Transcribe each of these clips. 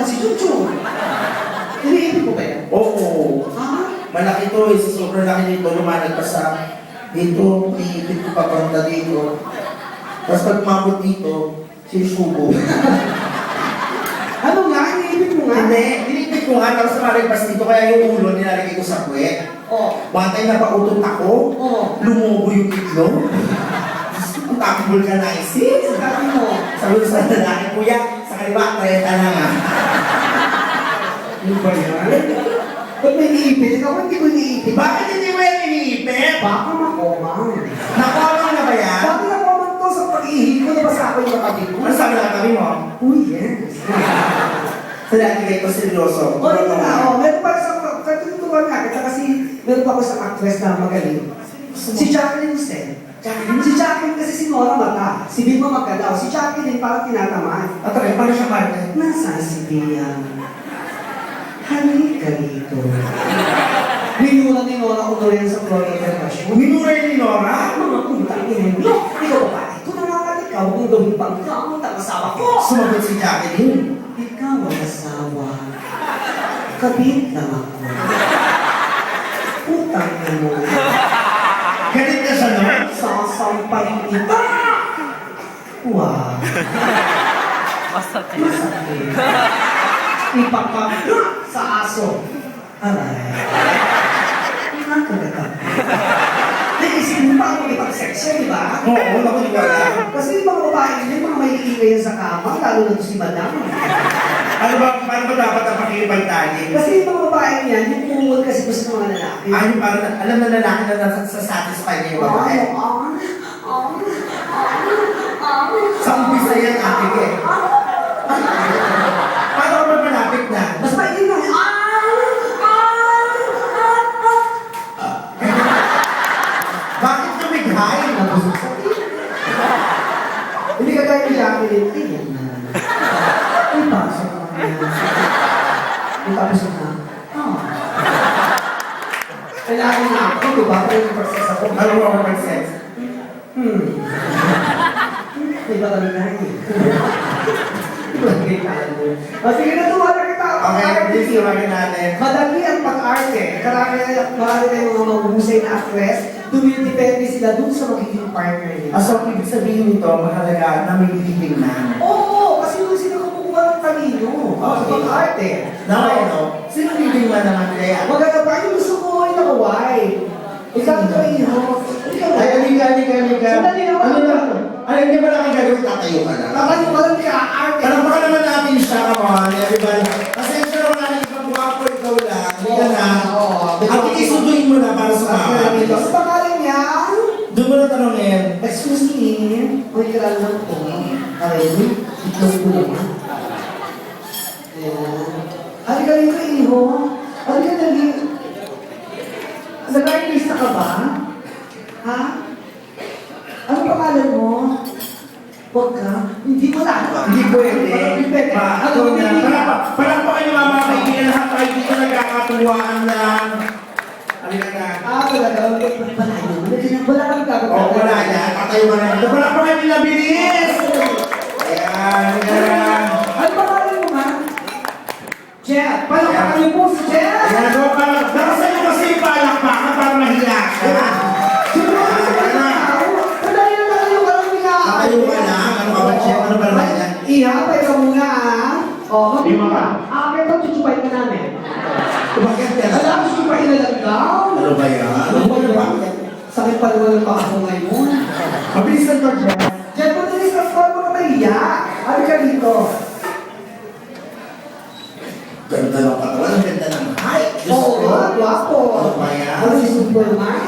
naman si Chuchu. Iniipit mo ba yan? Oo. Ha? Malaki to, sobrang laki nito, lumanag pa sa dito, iniipit ko papunta dito. Tapos pag umabot dito, sinusubo. Ano nga? Iniipit mo nga? Hindi, iniipit ko nga, tapos nakalagpas dito, kaya yung ulo nilalagay ko sa puwet. One time napautot ako, lumubo yung itlog. Ang tapong vulcanizing. Sabi mo. Sabi ko sa lalaki, kuya, sa kaliwa, 30 na nga. Ano ba yan? Ba't may iniipit? Ikaw hindi ko iniipit. Bakit hindi mo yan iniipit? Baka makomang. Nakuha na ba yan? Bakit nakomang to sa pag-ihig ko? Nabasa ko yung kapatid ko. Ano sabi na kami mo? Uy, yes. Sa dati kayo ko seryoso. O, ito na. Meron pa sa katutuan nga kita kasi meron pa ako sa actress na magaling. Si Jacqueline Sen. Si Jacqueline kasi si Nora mata. Si Vilma magkalaw. Si Jacqueline parang tinatamaan. At okay, paano siya partner? Nasaan si Bea? Halika dito. Binula ni Nora ko doon sa Florida Passion. Minura yun ni Nora? Mga puntang ina niyo. Ikaw ba? Ito na nga ikaw kung gawin pang kamot ang asawa ko. Sumagot si Jacqueline. Ikaw ang asawa. Kabit lang ako. Putang na mo. Galit na siya, no? Sasampahin kita. Wow. Masakit. Masakit. Ipapagka sa aso. Aray. Nakagagat. Naisipin pa ako ipag-sex di ba? Oo, nakuniwala. Kasi yung mga babae nila, mga may iingay sa kama, lalo na to si Madam. Ano ba, paano ba dapat ang pakikipagtali? Kasi yung mga babae niya, yung pungol kasi gusto ng mga lalaki. Ay, yung parang, alam na lalaki na nasa-satisfy niya yung babae. Sa umpisa yan, ate ko eh. Paano ka ba malapit na? Mas maingay na. Bakit tumighay? Nabusog sa Hindi ka kaya ni Jacqueline. Tingnan na. Ay, pasok ka na. Tapos na. Kailangan na ako, diba? Kaya yung process ako. Ano mo ako mag-sex? May balangay. Balangay tayo. Sige na, tuwala kita. Okay, please iwagin natin. Madali ang pag-arte. Marami tayong mga mahusay na actress. Dumidepende sila dun sa magiging partner nila. So, ibig sabihin nito, mahalaga na may living na. Oo, kasi doon sila kumukuha ng talino. Sa pag-arte. Now I know, sino living man naman kaya? Maganda pa, yung gusto ko ay nakaway. Ikaw ito, iho. Ikaw Ay, halika. Sandali na, Ano na? Ano, hindi ba lang ang gagawin? Tatayo ka na. Kakayo ka lang kaya arte. Parang baka naman natin siya, come on, everybody. Kasi siya naman natin ibang buha ko, ikaw lang. Hindi ka na. At ikisuduin mo na para sumama. Ang pangalan niya? Doon mo na tanongin. Excuse me. May kiral lang po. Aray, itlog ko naman. Ayan. Halika rito, iho. Halika dali. Nag-artista ka ba? Ha? Ano pangalan mo? Huwag ka. Hindi mo na. Hindi pwede. Hindi pwede. Ano na? Palakpakan niyo mga kaibigan lahat tayo dito nagkakatuwaan lang. Halika na. Talaga. Wala kang gagawin. Oo, wala yan. Patayo ka na dito. Palakpakan nila, bilis! Ayan, ayan. Ano pangalan mo, ha? Jeff. Palakpakan niyo po si Jeff. Ayan, so, nakasan niyo kasi yung palakpakan para mahiya ka. Patayo ka na. Ano ka ba, Chef? Ano ba naman yan? Iha, pwede mo nga, ah. Oo, Lima ka. Akin to, chuchupay ka namin. Bakit ka na? Alam, chuchupay na lang daw. Ano ba yan? Ano ba yan? Sakit pa naman ang paa ko ngayon. Mabilis na to, Jeff. Diyan po din sa store mo na mahiya. Ano ka dito? Ganda ng katawan. Ang ganda ng height. Diyos Oo, ko. guwapo. Ano ba yan? Ano si Superman?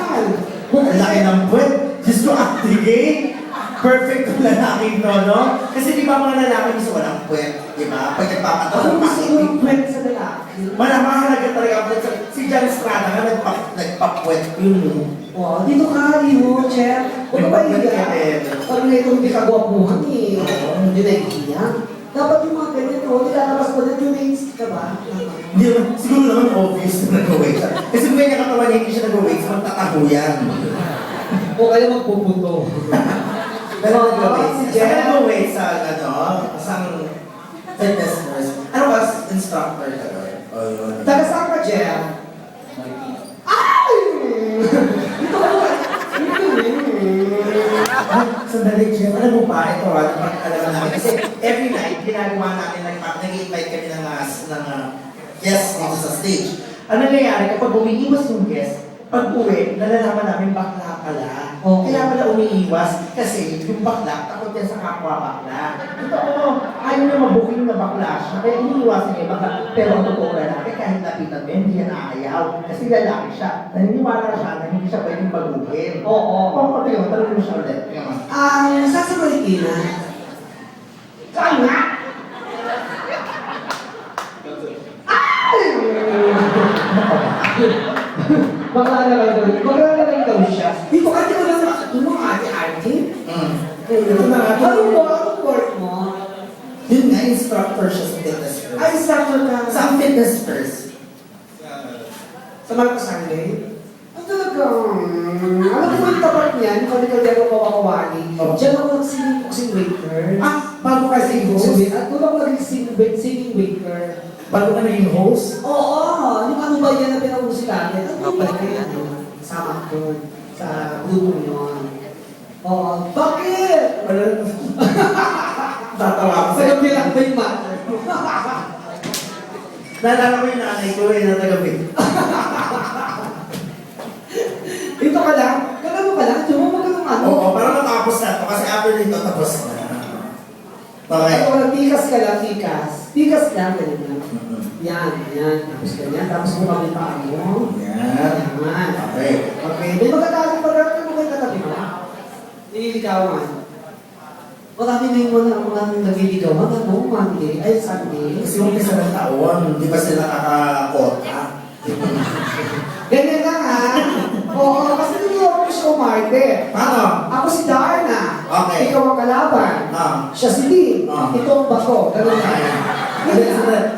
Ang laki ng puwet. Diyos ko, activate. Perfect ang lalaki no, no? Kasi di ba mga lalaki gusto walang puwet? Di ba? Pag nagpapatawa Ano ng gusto pakit. yung kwento sa lalaki? Mahalaga talaga ang puwet. Si John Estrada nga nagpa-puwet yun. Oh, dito ka, Iho, Chef. Huwag ka ba Nagpapagod ka iya? din. Pag na itong di kagwapuhan eh. Hindi na iya. Dapat yung mga ganito, nilalabas mo na yung mains ka ba? Hindi naman, siguro naman obvious na nag-weight siya. Kasi kung may nakatawa niya, hindi siya nag-weight, so magtataho yan. O kaya magpupunto. Pero nag-weight. Si Siya Jeff. nag-weight sa, ano, isang Fitness nurse. Ano ka? Instructor ka ba? O yun. Taga saan ka, Jeff? Ay! Dito ka ba? Sandali, Jeff. Alam mo ba, ito alam namin. Kasi every night, ginagawa natin, nag-invite kami ng guests dito sa stage. Ang nangyayari, kapag umiiwas yung guest, pag uwi, nalalaman namin bakla pala. Oo. Kaya pala umiiwas kasi yung bakla, takot yan sa kapwa bakla. Totoo, ayaw na mabuking na bakla siya, kaya iniiwasan niya yung bakla. Pero ang totoo lalaki, kahit lapitan mo, hindi yan aayaw. Kasi lalaki siya. Naniniwala siya na hindi siya pwedeng baguhin. Oo. Kung pati yun, tanongin mo siya ulit. Saan sa Marikina? Saan nga? Bakla na lang daw siya. Dito ka, di ko lang ito mo, ate-ate. Ito na nga. Anong work mo? Yun nga, instructor siya sa fitness first. Ay, instructor ka. Sa fitness first. Sa Marcos Sunday? Ang talaga, alam mo yung tapat niyan, kung ikaw di ako kawakawali. Diyan ako nag-singing waiter. Bago ka singing host? At doon ako nag-singing waiter. Bago ka naging host? Oo, yung ano ba yan na pinag-usi natin? Ano ba yan? Sama ko sa grupo yun. Oo, bakit? Tatawa ko Sa gabi lang ba yung matter? Naalala ko yung nanay ko na tagabi. Dito ka lang? Kagano ka lang? Diyan mo magandang ano? Oo, para matapos na to. Kasi after nito, tapos na. Okay. Ako lang, tikas ka lang, tikas. Tikas lang, ganyan lang. Yan, yan. Tapos ganyan. Tapos bumabing pa mo. Yan. Yan. Okay. Okay. May magkakaling pa rin mo kayo katabi ko. Nililigawan. Marami na yung mga nagliligawan. Ano? Monday? Ay, Sunday? Kasi yung isa ng taon, di ba sila nakakota? Ganyan lang ha. Oo, kasi niligawan ko siya umarte. Paano? Ako si Darna. Okay. Ikaw ang kalaban. Siya si Dean. Ito ang bato. Ganun na.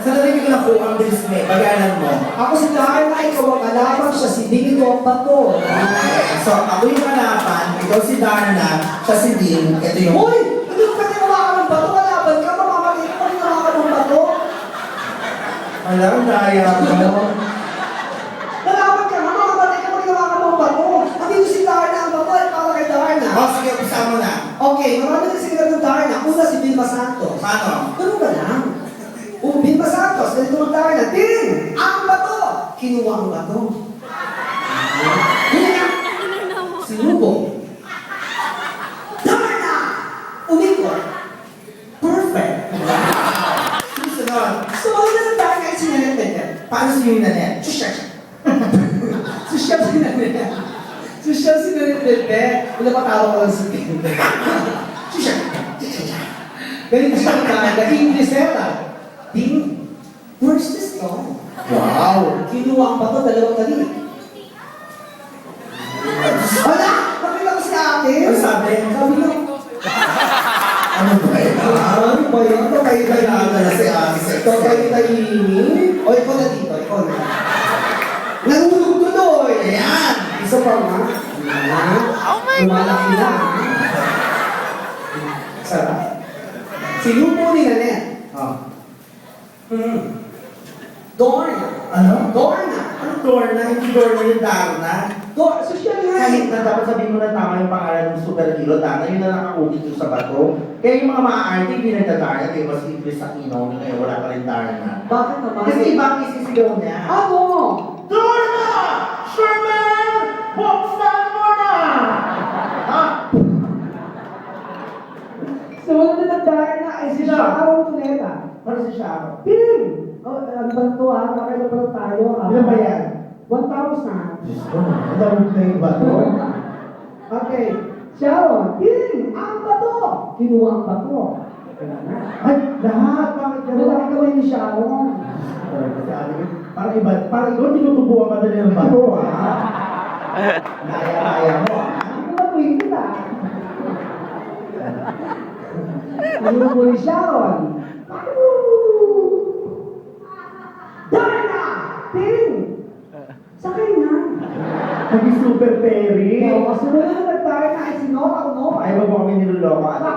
Sa narinig ko na po ang bilis mo, pag-alam mo. Ako si Darna, ikaw ang kalaban. Siya si Dean. Ito ang bato. Okay. So, ako yung kalaban, ikaw si Darna, siya si Dean, ito yung... Hoy! Hindi ko pwede hawakan ng bato. Kalaban ka. Mamamakita mo rin hawakan ng bato. Alam, daya mo. Kalaban ka. Mamamakita mo rin hawakan ng bato. Hindi si Darna ang bato. At para kay Darna. O, sige, umpisa mo na. Okay, marami na sigaret ng Darna. Una si Vilma Santos. Paano? Ganun ka lang. Vilma Santos, ganito ng Darna. Din! Ang bato! Kinuha ang bato. Ganyan lang. Sinubok. Darna! Umikot. Perfect. Susunod. So, ano na ng Darna ay sinanet-net? Paano si yung nanet? Susyal siya. Susyal sinanet. Susyal sinanet-net. Wala pa tawag ko lang sa tingin. Susyal. Ganito siya ng Darna. Inglisera. Ding, where's this going? Wow! Kinuha ang bato, dalawang dali. Wala! Nakita ko si ate. Ano sabi? Sabi niya, Ano ba yun? ano ba yun? Ito kayo Kailangan na si Ate. Ito kayo tahimik. O, ikaw na dito, ikaw na. Nahulog tuloy. Ayan! Isa pa nga. Oh my Lumalaki na. Sarap. Sinupo ni Nanette. Dorna. Ano? Dorna. Ano Dorna? Hindi Dorna yung Darna. Social nga. Kahit na dapat sabihin mo na tama yung pangalan ng superhero, Darna, yun na nakakukit yung sa bato. Kaya yung mga maaarte, hindi nagda-Darna, kaya mas simple sa Kino, kaya wala pa rin Darna. Bakit naman? Kasi ibang isisigaw niya. Ano? Dorna! Sherman! Buksan mo na! Ha? So, wala na nagdahil na ay si Sharon Tuneta. Ano si Sharon? Pin! Oh, ano ba ito ha? Kakailan pa lang tayo. Ilan ba yan? 1,000. Diyos ko, alam mo na yung bato. Okay. Sharon, pin! Ang bato! Kinuha ang bato. Ay, lahat! Bakit ka Wala ka kawin ni Sharon. Parang iba, parang ikaw tinutubuan ka na ng bato, ha? Naya-naya mo, ha? Ano ba tuwing kita? Kinuha mo ni Sharon. Darna! Pin! Sakay na. Naging super fairy. Oo, kasi wala na nagtayo na ay sinora ko, no? Ay, wag mo kami niloloko.